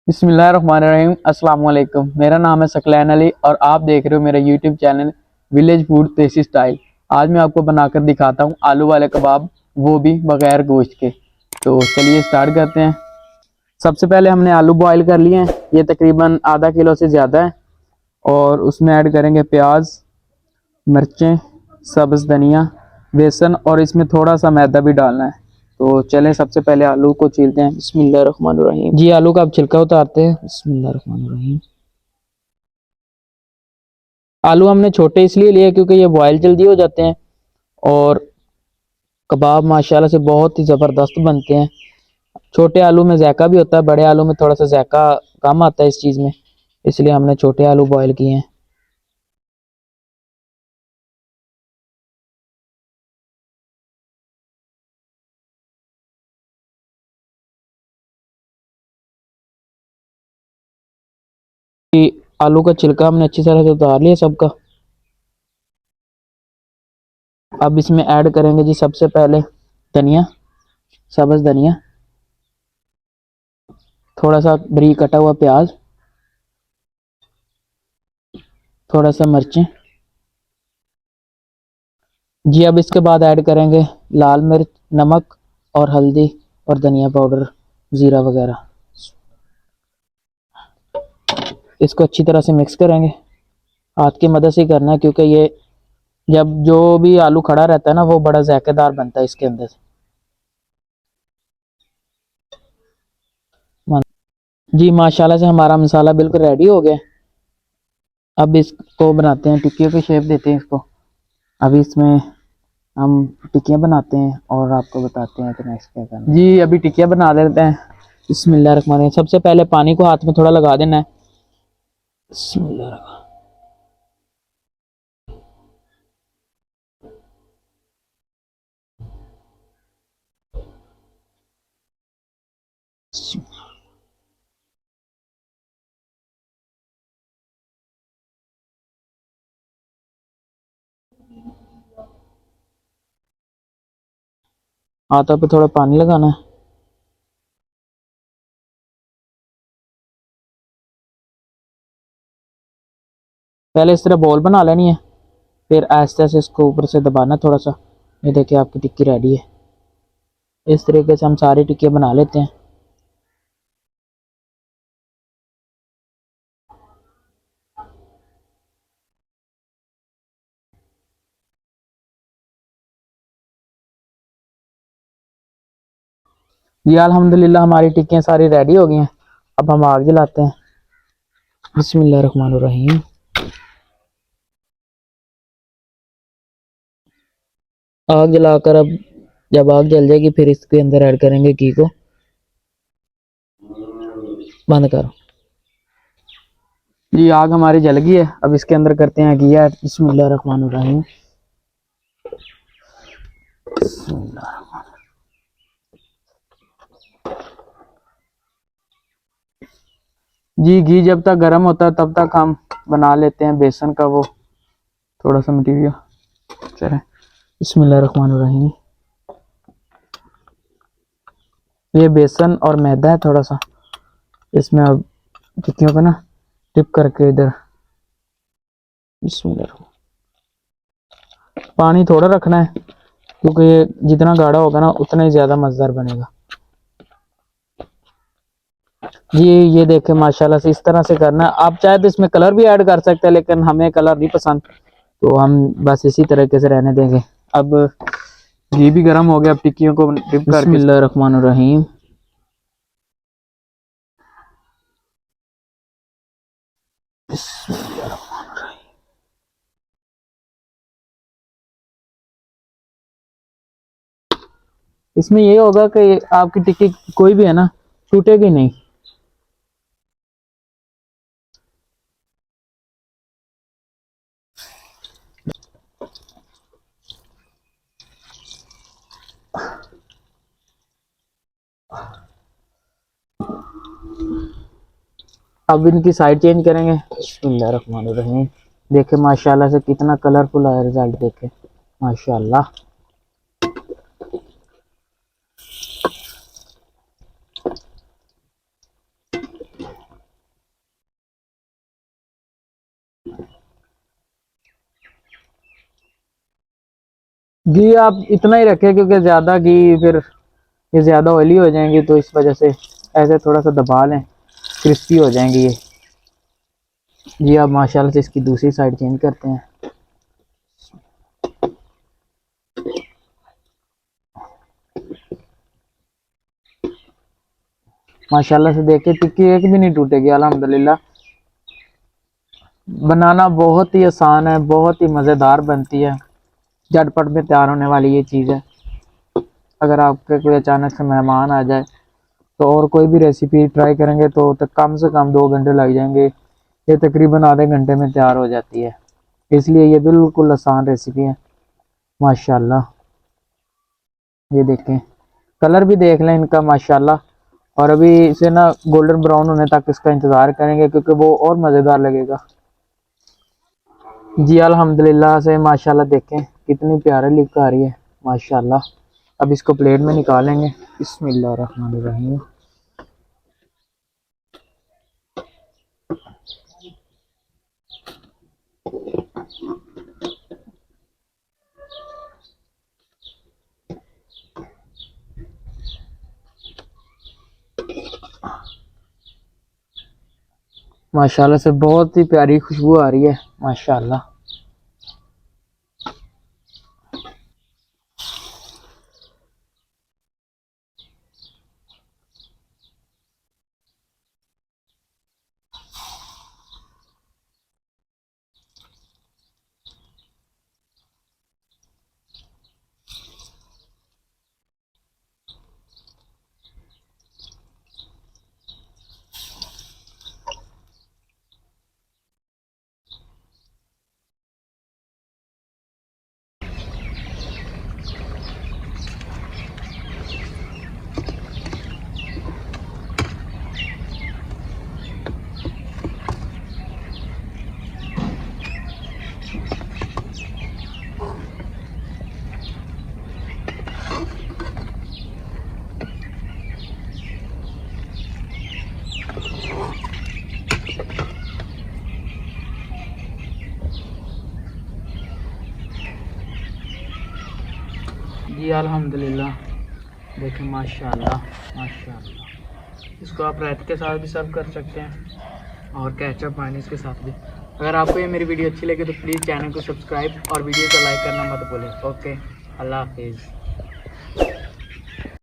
बिस्मिल्लाहिर्रहमानिर्रहीम। अस्सलाम वालेकुम। मेरा नाम है सकलैन अली और आप देख रहे हो मेरा यूट्यूब चैनल विलेज फूड देसी स्टाइल। आज मैं आपको बनाकर दिखाता हूँ आलू वाले कबाब, वो भी बगैर गोश्त के। तो चलिए स्टार्ट करते हैं। सबसे पहले हमने आलू बॉईल कर लिए हैं, ये तकरीबन आधा किलो से ज़्यादा है। और उसमें ऐड करेंगे प्याज, मिर्चें, सब्ज़ धनिया, बेसन और इसमें थोड़ा सा मैदा भी डालना है। तो चलें सबसे पहले आलू को छीलते हैं। बिस्मिल्लाहिर्रहमानिर्रहीम। जी आलू का अब छिलका उतारते हैं। बिस्मिल्लाहिर्रहमानिर्रहीम। आलू हमने छोटे इसलिए लिए क्योंकि ये बॉयल जल्दी हो जाते हैं और कबाब माशाल्लाह से बहुत ही ज़बरदस्त बनते हैं। छोटे आलू में जायका भी होता है, बड़े आलू में थोड़ा सा जायका कम आता है इस चीज़ में, इसलिए हमने छोटे आलू बॉयल किए हैं। आलू का छिलका हमने अच्छी तरह से उतार लिया सबका। अब इसमें ऐड करेंगे जी सबसे पहले धनिया, सब्ज़ धनिया, थोड़ा सा बारीक कटा हुआ प्याज, थोड़ा सा मिर्चें। जी अब इसके बाद ऐड करेंगे लाल मिर्च, नमक और हल्दी और धनिया पाउडर, ज़ीरा वगैरह। इसको अच्छी तरह से मिक्स करेंगे, हाथ की मदद से करना है क्योंकि ये जब जो भी आलू खड़ा रहता है ना वो बड़ा जायकेदार बनता है इसके अंदर। जी माशाल्लाह से हमारा मसाला बिल्कुल रेडी हो गया। अब इसको बनाते हैं, टिक्कियों की शेप देते हैं इसको। अभी इसमें हम टिक्कियाँ बनाते हैं और आपको बताते हैं कि नेक्स्ट क्या करना है। जी अभी टिक्कियाँ बना लेते हैं। बिस्मिल्लाहिर्रहमानिर्रहीम। सबसे पहले पानी को हाथ में थोड़ा लगा देना है। बिस्मिल्लाह। हाथों पे थोड़ा पानी लगाना है। पहले इस तरह बॉल बना लेनी है, फिर आहिस्ते से इसको ऊपर से दबाना थोड़ा सा। ये देखिए आपकी टिक्की रेडी है। इस तरीके से हम सारी टिक्कियाँ बना लेते हैं। ये अल्हम्दुलिल्लाह हमारी टिक्कियाँ सारी रेडी हो गई हैं। अब हम आग जलाते हैं। बिस्मिल्लाहिर्रहमानिर्रहीम। आग जलाकर अब जब आग जल जाएगी फिर इसके अंदर ऐड करेंगे घी को। बंद करो जी। आग हमारी जल गई है, अब इसके अंदर करते हैं घी ऐड। बिस्मिल्लाहिर्रहमानिर्रहीम। जी घी जब तक गर्म होता है तब तक हम बना लेते हैं बेसन का वो थोड़ा सा मटीरियल। चलें। बिस्मिल्लाहिर्रहमानिर्रहीम। ये बेसन और मैदा है थोड़ा सा, इसमें अब टिक्कियों को ना टिप करके इधर। बिस्मिल्लाह। पानी थोड़ा रखना है क्योंकि ये जितना गाढ़ा होगा ना उतना ही ज़्यादा मज़ेदार बनेगा। जी ये देखें माशाल्लाह से इस तरह से करना है। आप चाहे तो इसमें कलर भी ऐड कर सकते हैं लेकिन हमें कलर नहीं पसंद, तो हम बस इसी तरीके से रहने देंगे। अब घी भी गर्म हो गया, अब टिक्कियों को डिप करके। बिस्मिल्लाहिर्रहमानिर्रहीम। इसमें ये होगा कि आपकी टिक्की कोई भी है ना टूटेगी नहीं। अब इनकी साइड चेंज करेंगे। बिस्मिल्लाहिर्रहमानिर्रहीम। देखे माशाल्लाह से कितना कलरफुल आया रिजल्ट, देखे माशाल्लाह। घी आप इतना ही रखें क्योंकि ज़्यादा घी फिर ये ज़्यादा ऑयली हो जाएंगी, तो इस वजह से ऐसे थोड़ा सा दबा लें, क्रिस्पी हो जाएंगी ये। जी आप माशाल्लाह से इसकी दूसरी साइड चेंज करते हैं। माशाल्लाह से देखिए टिक्की एक भी नहीं टूटेगी अल्हम्दुलिल्लाह। बनाना बहुत ही आसान है, बहुत ही मज़ेदार बनती है, झटपट में तैयार होने वाली ये चीज़ है। अगर आपके कोई अचानक से मेहमान आ जाए तो और कोई भी रेसिपी ट्राई करेंगे तो कम से कम 2 घंटे लग जाएंगे, ये तकरीबन आधे घंटे में तैयार हो जाती है। इसलिए ये बिल्कुल आसान रेसिपी है माशाल्लाह। ये देखें, कलर भी देख लें इनका माशाल्लाह। और अभी इसे ना गोल्डन ब्राउन होने तक इसका इंतज़ार करेंगे क्योंकि वो और मज़ेदार लगेगा। जी अल्हम्दुलिल्लाह से माशाल्लाह देखें कितनी प्यारी लिख आ रही है माशाल्लाह। अब इसको प्लेट में निकालेंगे। बिस्मिल्लाहिर्रहमानिर्रहीम। माशाल्लाह से बहुत ही प्यारी खुशबू आ रही है माशाल्लाह। जी अल्हम्दुलिल्लाह देखें माशाल्लाह माशाल्लाह। इसको आप रायते के साथ भी सर्व कर सकते हैं और केचप मायोनीज के साथ भी। अगर आपको ये मेरी वीडियो अच्छी लगे तो प्लीज़ चैनल को सब्सक्राइब और वीडियो को लाइक करना मत भूलें। ओके, अल्लाह हाफिज़।